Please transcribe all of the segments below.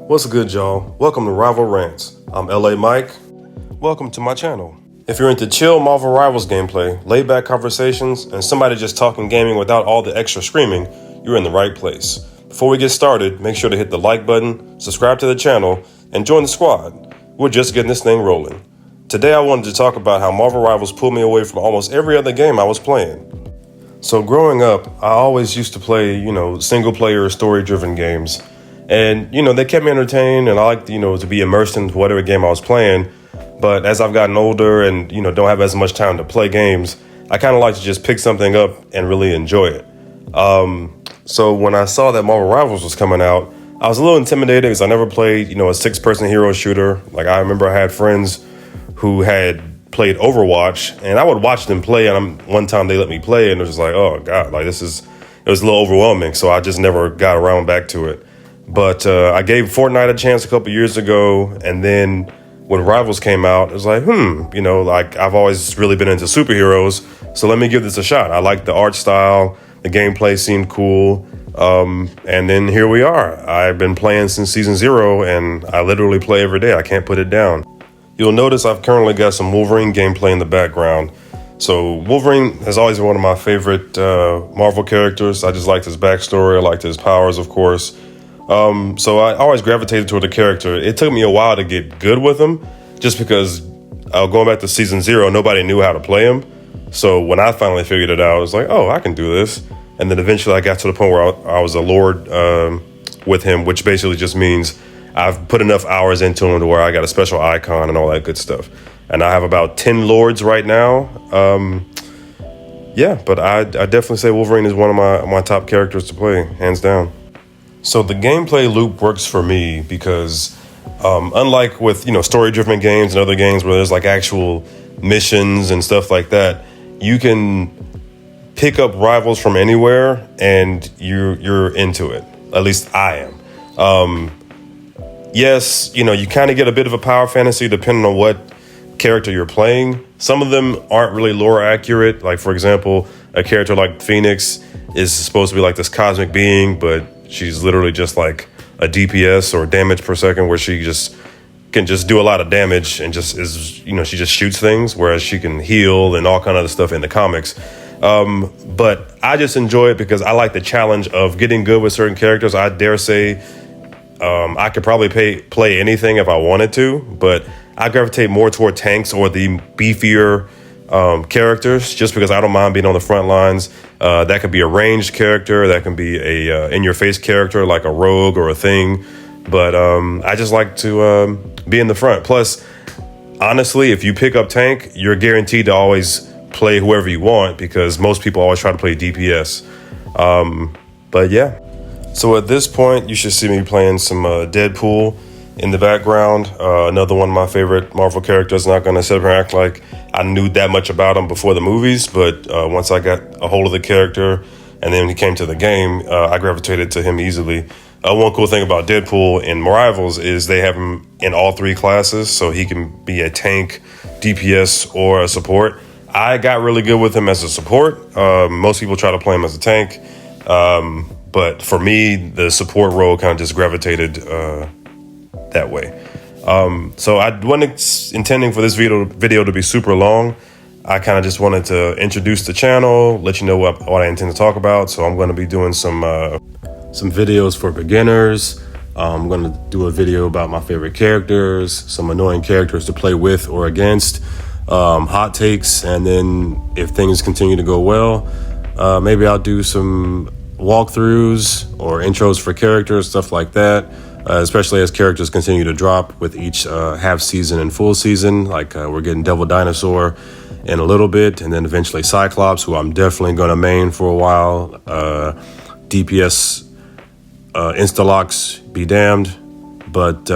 What's good, y'all? Welcome to Rival Rants. I'm LA Mike. Welcome to my channel. If you're into chill Marvel Rivals gameplay, laid-back conversations, and somebody just talking gaming without all the extra screaming, you're in the right place. Before we get started, make sure to hit the like button, subscribe to the channel, and join the squad. We're just getting this thing rolling. Today I wanted to talk about how Marvel Rivals pulled me away from almost every other game I was playing. So growing up, I always used to play, single-player, story-driven games. And, they kept me entertained, and I liked, to be immersed in whatever game I was playing. But as I've gotten older and, don't have as much time to play games, I kind of like to just pick something up and really enjoy it. So when I saw that Marvel Rivals was coming out, I was a little intimidated because I never played, a six-person hero shooter. Like, I remember I had friends who had played Overwatch, and I would watch them play, and one time they let me play, and it was just like, oh, God, it was a little overwhelming, so I just never got around back to it. But I gave Fortnite a chance a couple years ago, and then when Rivals came out, it was like, I've always really been into superheroes, so let me give this a shot. I like the art style, the gameplay seemed cool, and then here we are. I've been playing since Season 0, and I literally play every day. I can't put it down. You'll notice I've currently got some Wolverine gameplay in the background. So Wolverine has always been one of my favorite Marvel characters. I just liked his backstory. I liked his powers, of course. So I always gravitated toward the character. It took me a while to get good with him, just because going back to Season 0, nobody knew how to play him. So when I finally figured it out, I was like, oh, I can do this. And then eventually I got to the point where I was a Lord with him, which basically just means I've put enough hours into him to where I got a special icon and all that good stuff. And I have about 10 Lords right now. But I definitely say Wolverine is one of my top characters to play, hands down. So the gameplay loop works for me because unlike with, story-driven games and other games where there's like actual missions and stuff like that, you can pick up Rivals from anywhere and you're into it. At least I am. Yes, you kind of get a bit of a power fantasy depending on what character you're playing. Some of them aren't really lore accurate. Like, for example, a character like Phoenix is supposed to be like this cosmic being, but she's literally just like a DPS or damage per second, where she just can just do a lot of damage and just is, she just shoots things, whereas she can heal and all kind of other stuff in the comics. But I just enjoy it because I like the challenge of getting good with certain characters. I dare say I could probably play anything if I wanted to, but I gravitate more toward tanks or the beefier characters, just because I don't mind being on the front lines. That could be a ranged character, that can be a in-your-face character like a rogue or a thing, but I just like to be in the front. Plus, honestly, if you pick up tank, you're guaranteed to always play whoever you want, because most people always try to play DPS. But yeah. So at this point, you should see me playing some Deadpool in the background. Another one of my favorite Marvel characters. Not going to sit here and act like I knew that much about him before the movies, but once I got a hold of the character and then when he came to the game, I gravitated to him easily. One cool thing about Deadpool in Rivals is they have him in all three classes, so he can be a tank, DPS, or a support. I got really good with him as a support. Most people try to play him as a tank. But for me, the support role kind of just gravitated that way. So I wasn't intending for this video to be super long. I kind of just wanted to introduce the channel, let you know what I intend to talk about. So I'm going to be doing some videos for beginners. I'm going to do a video about my favorite characters, some annoying characters to play with or against, hot takes, and then if things continue to go well, maybe I'll do some walkthroughs or intros for characters, stuff like that, especially as characters continue to drop with each half season and full season. Like we're getting Devil Dinosaur in a little bit, and then eventually Cyclops, who I'm definitely going to main for a while. DPS Instalocks be damned. But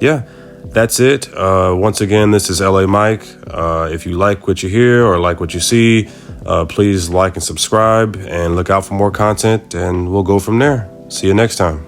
yeah, that's it. Once again, this is LA Mike. If you like what you hear or like what you see, please like and subscribe and look out for more content, and we'll go from there. See you next time.